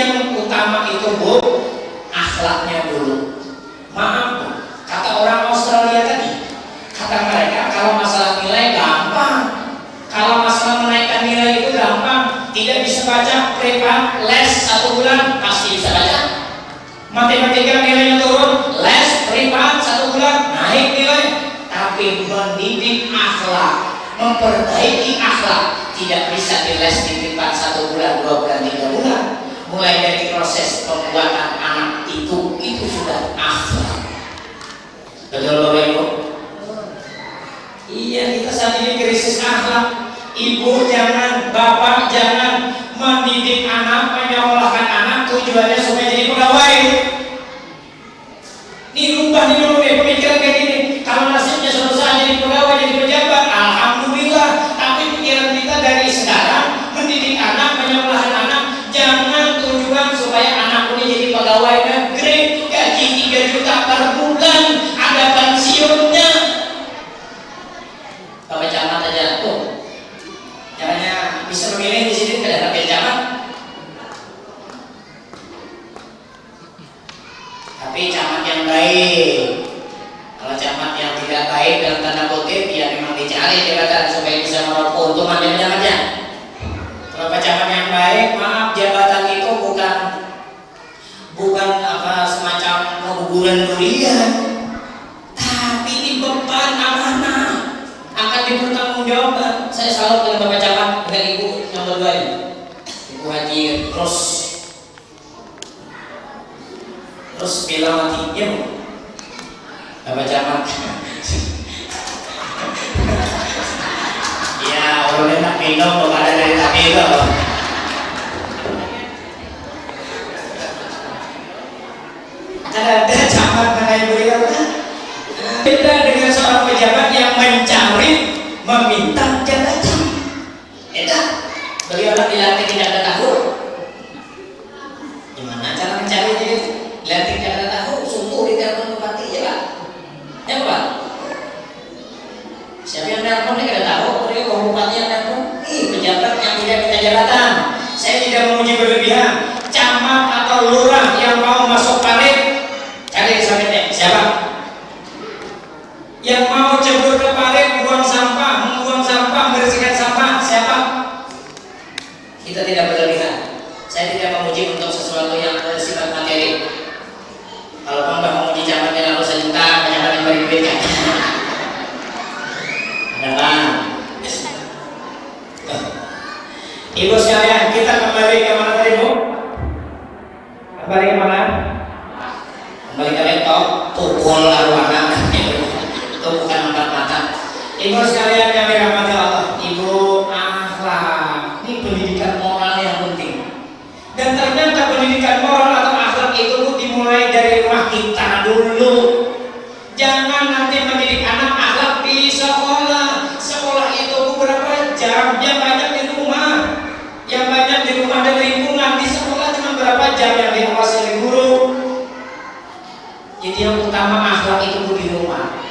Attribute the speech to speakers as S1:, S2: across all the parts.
S1: Yang utama itu Bu, akhlaknya dulu. Maaf Bu, kata orang Australia tadi, kata mereka kalau masalah nilai gampang, kalau masalah menaikkan nilai itu gampang. Tidak bisa baca privat, les 1 bulan pasti bisa baca. Matematika nilainya turun, les privat 1 bulan naik nilai. Tapi mendidik akhlak, memperbaiki akhlak tidak bisa diles di privat 1 bulan, 2 bulan, 3 bulan. Mulai dari proses pembuatan anak itu sudah akhlak. Betul Bapak Ibu? Iya, kita saat ini krisis akhlak. Ibu jangan, bapak jangan mendidik anak, menyekolahkan anak tujuannya supaya jadi pegawai. Ini rubah nih dulu nih pemikiran kayak gini. Kalau nasibnya suatu saat jadi pegawai, jadi pejabat, alhamdulillah. Tapi pikiran kita dari sekarang mendidik anak, menyekolahkan anak, jangan tujuan supaya anak ini jadi pegawai negeri, gaji 3 juta per bulan, ada pensiunnya. Bapak camat aja tuh. Caranya bisa memilih di sini tidak ada camat. Tapi camat yang baik. Kalau camat yang tidak baik dalam tanda kutip, ya memang dicari jabatan supaya bisa meraup keuntungan dari camatnya. Kalau camat yang baik, maaf, jabatan itu bukan apa semacam keguguran durian, tapi ini beban amanah akan dipertanggungjawabkan. Saya salut dengan Bapak Camat, dengan Ibu yang berdua ini, Ibu Haji terus bilang matinya Bapak Camat. Ya orangnya tak minum kepada dari tak minum. Ada camat mengenai beliau kan beda dengan seorang pejabat yang mencari meminta jabatan. Beda. Beliau dilantik tidak ada tahu. Gimana cara mencari dia? Dilantik tidak ada tahu, sungguh ditelepon bupati ya Pak. Ya Pak. Siapa yang telepon ini tidak tahu. Beliau kalau bupati yang telepon, pejabat yang tidak minta jabatan. Saya tidak memuji berlebihan. Camat atau lurah yang mau masuk parit, cari sahabatnya siapa? Yang mau cebur ke parit, buang sampah, membuang sampah, membersihkan sampah, siapa? Kita tidak berlebihan. Saya tidak memuji untuk sesuatu yang bersifat materi. Kalau Bapak memuji camatnya lalu sejuta, pejabat yang beri duit kan? Ada kan? Ibu sekalian, kita kembali ke mana tadi Bu? Kembali ke mana? Kembali ke laptop, pukul arwana. Itu bukan angkat mata. Ibu sekalian yang dirahmati Allah, Ibu, akhlak ini pendidikan moral yang penting. Dan ternyata pendidikan moral atau akhlak itu dimulai dari rumah kita dulu. Jangan nanti mendidik anak akhlak di sekolah. Sekolah itu beberapa jam, yang banyak di rumah. Yang banyak di rumah dan lingkungan. Di sekolah cuma berapa jam yang diawasi oleh guru. Jadi yang utama akhlak itu di rumah.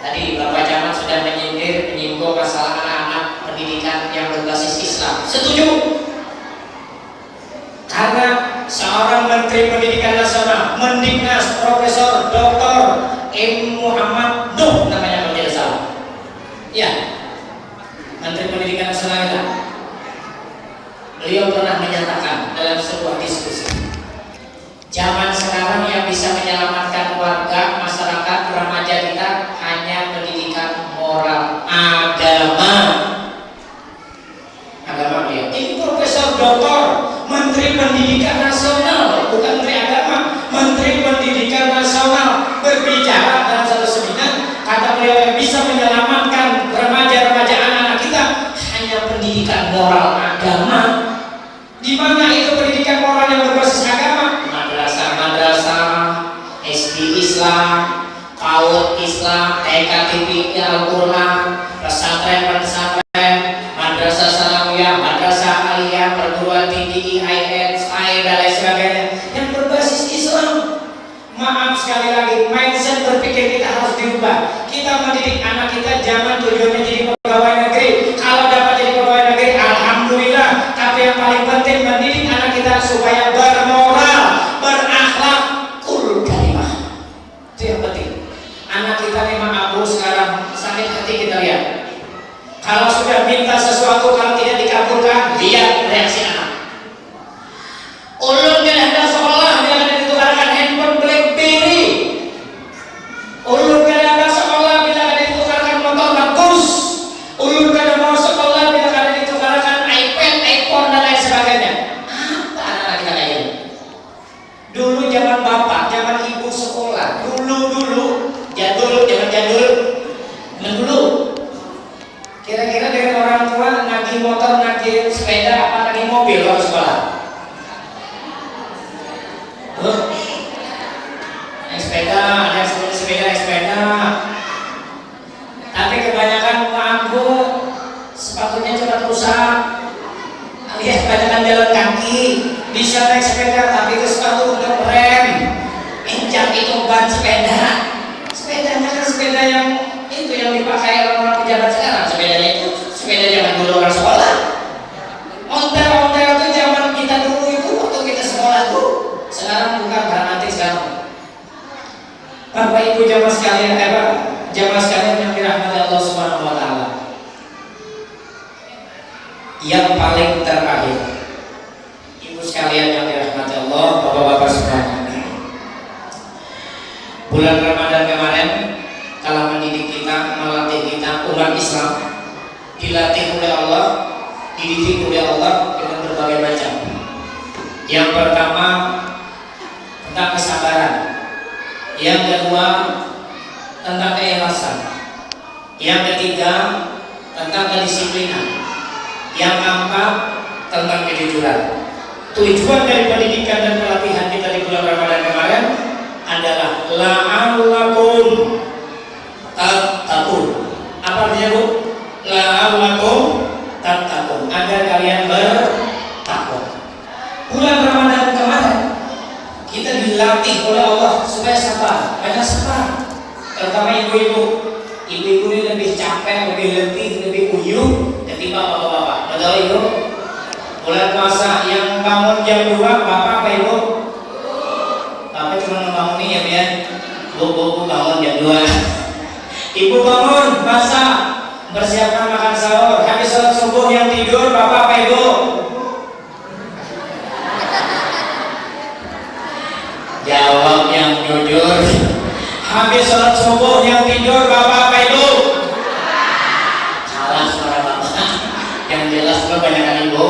S1: Tadi Bapak Camat sudah menyinggung masalah anak-anak pendidikan yang berbasis Islam. Setuju? Karena seorang Menteri Pendidikan Nasional, Mendiknas, Profesor Dr. M. Muhammad Nuh namanya kalau tidak salah. Ya, Menteri Pendidikan Nasional itu. Beliau pernah menyatakan dalam sebuah diskusi, zaman sekarang yang bisa menyelamatkan warga, masyarakat, remaja kita hanya pendidikan moral, agama beliau. Ini Profesor Doktor, Menteri Pendidikan Nasional, bukan Menteri Agama, Menteri Pendidikan Nasional berbicara dalam satu seminar, kata beliau yang bisa menyelamatkan remaja-remaja anak-anak kita hanya pendidikan moral agama. Di mana itu pendidikan moral yang berbasis agama? Madrasah, SD Islam, PAUD Islam, TK TPI Al-Quran, pesantren, madrasah sanawiyah, madrasah aliyah, perguruan tinggi, IAIN, SAI dan lain sebagainya yang berbasis Islam. Maaf sekali lagi, mindset berpikir kita harus dirubah. Kita mendidik anak kita jangan tujuannya jadi pegawai negeri. Kalau dapat jadi pegawai negeri, alhamdulillah. Tapi yang paling penting mendidik anak kita supaya bermoral, berakhlak, kul kalimah. Itu yang penting. Anak kita memang Abu sekarang sakit hati, kita lihat. Kalau sudah minta sesuatu, kalau tidak dikabulkan, lihat reaksi anak. Ulun kan hendak sekolah, dia akan ditukarkan handphone BlackBerry. Ulun kan hendak sekolah, bila akan ditukarkan motor bagus. Ulun kan mau sekolah, bila akan ditukarkan iPad, iPhone dan lain sebagainya. Apa anak kita kayak ini? Dulu zaman bapak, zaman ibu sekolah, dulu jadul, zaman jadul, dulu. Kira-kira dengan orang tua nagih motor, nagih sepeda, apa nagih mobil kalau sekolah? Naik sepeda, ada yang sepeda. Tapi kebanyakan aku sepatunya cepat rusak. Alias kebanyakan jalan kaki, bisa naik sepeda tapi ke sepatu udah rem. Injak itu ban sepeda. Sepedanya kan sepeda yang itu yang dipakai orang-orang pejabat sekarang. Sepedanya itu sepeda zaman dulu orang sekolah. Ontel-ontel itu zaman kita dulu itu waktu kita sekolah tuh. Sekarang bukan barang antik sekarang. Bapak Ibu jamaah sekalian, jamaah sekalian yang dirahmati Allah Subhanahu wa taala. Yang paling terakhir, Ibu sekalian yang dirahmati Allah, Bapak-bapak semuanya. Bulan Ramadan kemarin telah mendidik kita, melatih kita umat Islam, dilatih oleh Allah, dididik oleh Allah dengan berbagai macam. Yang pertama tentang kesabaran, yang kedua tentang keikhlasan, yang ketiga tentang kedisiplinan, yang keempat tentang kejujuran. Tujuan dari pendidikan dan pelatihan kita di bulan Ramadan kemarin adalah la'allakum tattaqun. Apa artinya Bu? La'allakum tattaqun, agar kalian bertakwa. Bulan Ramadan kemarin kita dilatih oleh Allah supaya sabar, banyak sabar. Terutama ibu-ibu ini lebih capek, lebih letih, lebih uyuh ketimbang bapak-bapak. Betul Ibu? Bulan puasa yang bangun jam 2, bapak apa Ibu? Bapak cuma membangun ya Bu ya. Bu bangun jam 2. Ibu bangun, masak, persiapkan makan sahur. Habis sholat subuh yang tidur, bapak apa Ibu? Jawab yang jujur. Habis sholat subuh yang tidur, bapak apa Ibu? Salah suara bapak. Yang jelas kebanyakan Ibu.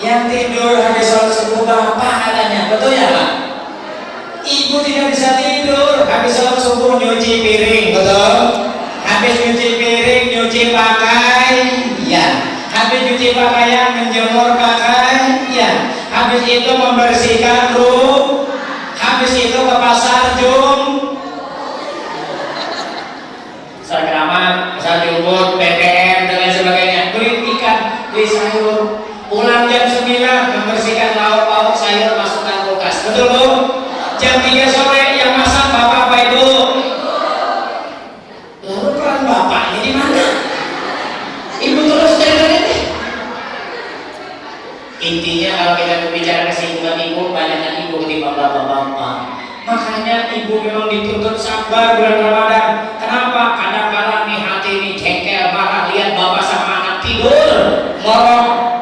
S1: Yang tidur habis sholat subuh bapak katanya, betul ya Pak? Ibu tidak bisa tidur habis sholat subuh nyuci piring, betul? Habis nyuci piring, nyuci pakaian. Habis nyuci pakaian, menjemur pakaian. Habis itu membersihkan rumah. Habis itu ke pasar Keramat, pasar Jumbo, PTM dan lain sebagainya. Beli ikan, beli sayur. Pulang jam 9 membersihkan lauk sayur, masukkan kulkas. Betul Bu? Jam 3 sore yang masak bapak apa Ibu? Lalu peran bapak ini di mana? Ibu terus dari ini. Intinya kalau kita berbicara kesimpulan Ibu, banyakkan Ibu ketimbang bapak-bapak. Makanya Ibu memang dituntut sabar bulan Ramadan. Kenapa? Kadang-kadang nih hati ini jengkel, marah lihat bapak sama anak tidur, ngorok.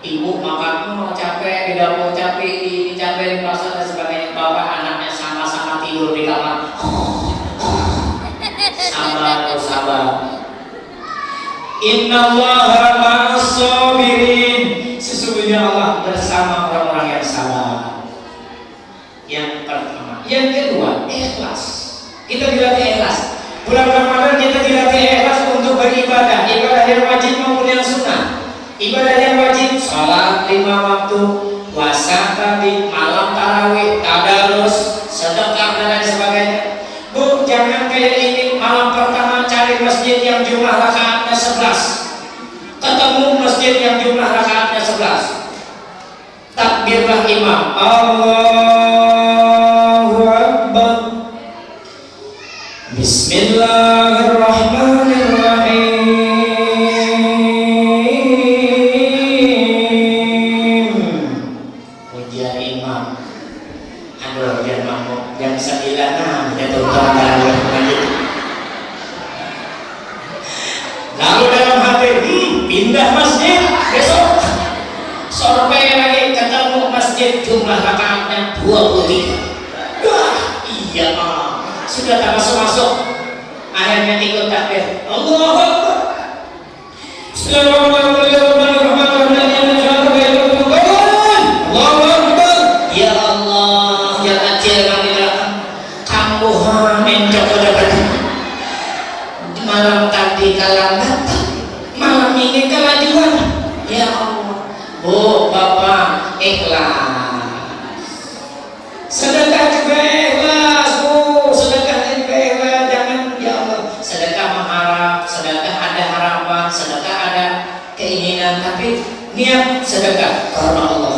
S1: Ibu makan mau capek, tidak mau capek, ini capek di pasar dan sebagainya. Bapak anaknya sama-sama tidur di kamar. Sabar. Innallaha ma'as-sabirin. Sesungguhnya Allah bersama orang-orang yang sabar. Yang pertama, yang kedua, ikhlas. Kita dilatih ikhlas. Bulan Ramadan kita dilatih ikhlas untuk beribadah, ibadah yang wajib maupun yang sunnah. Ibadah yang wajib, sholat 5 waktu, puasa tadi, malam tarawih, tadarus, sedekah dan lain sebagainya. Bu, jangan kayak ini. Malam pertama cari masjid yang jumlah rakaatnya 11. Ketemu masjid yang jumlah rakaatnya 11. Takbirlah imam. Allahu Akbar. Bismillahirrahmanirrahim. jam 9 udah tutup tarawih lanjut. Lalu dalam hati pindah masjid besok survei lagi ketemu masjid jumlah rakaatnya 23. Wah iya sudah tak masuk akhirnya ikut takbir Allahu Akbar. Allahu Akbar. Ya Allah ya acil kambuhan encok dapat malam tadi kalah malam ini kalah jual. Ya Allah Bu Bapak ikhlas sedekah juga ikhlas Bu, sedekah juga ikhlas, jangan ya Allah sedekah mengharap, sedekah ada harapan, sedekah ada keinginan, tapi niat sedekah karena Allah.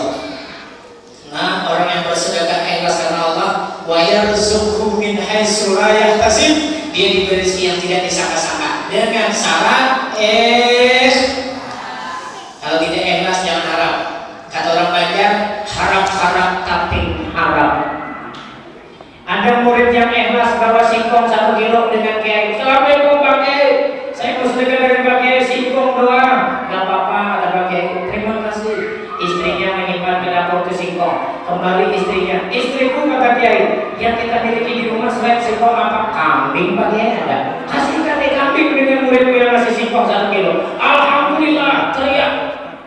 S1: Nah orang yang bersedekah ikhlas karena Allah wa yarzuqhu min haitsu la yahtasib, dia diberi rezeki yang tidak disangka-sangka dengan syarat kalau tidak ikhlas jangan harap. Kata orang Banjar, harap-harap tapi harap. Ada murid yang ikhlas bawa singkong 1 kilo dengan kiai. Assalamualaikum Pak Kiai, saya mau sedekah dari Pak Kiai singkong doang. Gak apa-apa kata Pak Kiai. Terima kasih. Istrinya menyimpan ke dapur ke singkong. Kembali istrinya, istriku kata Kiai, yang kita miliki di rumah selain singkong apa? Kambing Pak Kiai ada. Kasihkan kambing dengan muridku yang ngasih singkong 1 kilo. Alhamdulillah teriak.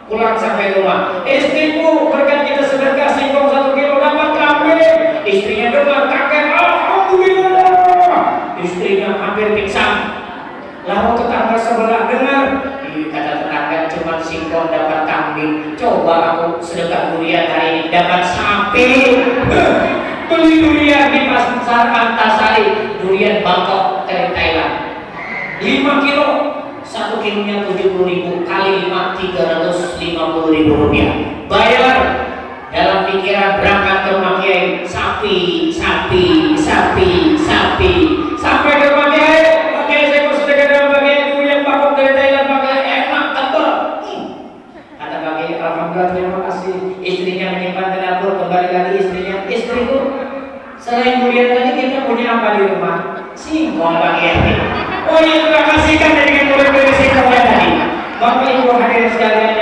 S1: Pulang sampai rumah, istriku berkat kita sedekah singkong 1 kilo dapat kambing. Istrinya dengar kaget, alhamdulillah. Istrinya hampir pingsan. Lalu tetangga sebelah dengar, kata tetangga cuma singkong dapat kambing. Coba aku sedekah durian hari ini dapat sapi. Beli durian di pasar Antasari, durian Bangkok dari Thailand, 5 kilo. 1 kilonya 70.000 kali 5 350.000 rupiah. Bayar dalam pikiran berangkat ke rumah Kiai, sapi sampai ke rumah Kiai. Pak Kiai saya mau sedekah dengan Pak Kiai durian Bangkok dari Thailand, Pak Kiai enak tebal. Kata Pak Kiai alhamdulillah terima kasih. Istrinya menyimpan ke dapur, kembali lagi istriku selain durian tadi kita punya apa di rumah? Singkong Pak Kiai. Oh iya terima kasih kan dengan murid-murid singkong tadi. Bapak Ibu hadirin sekalian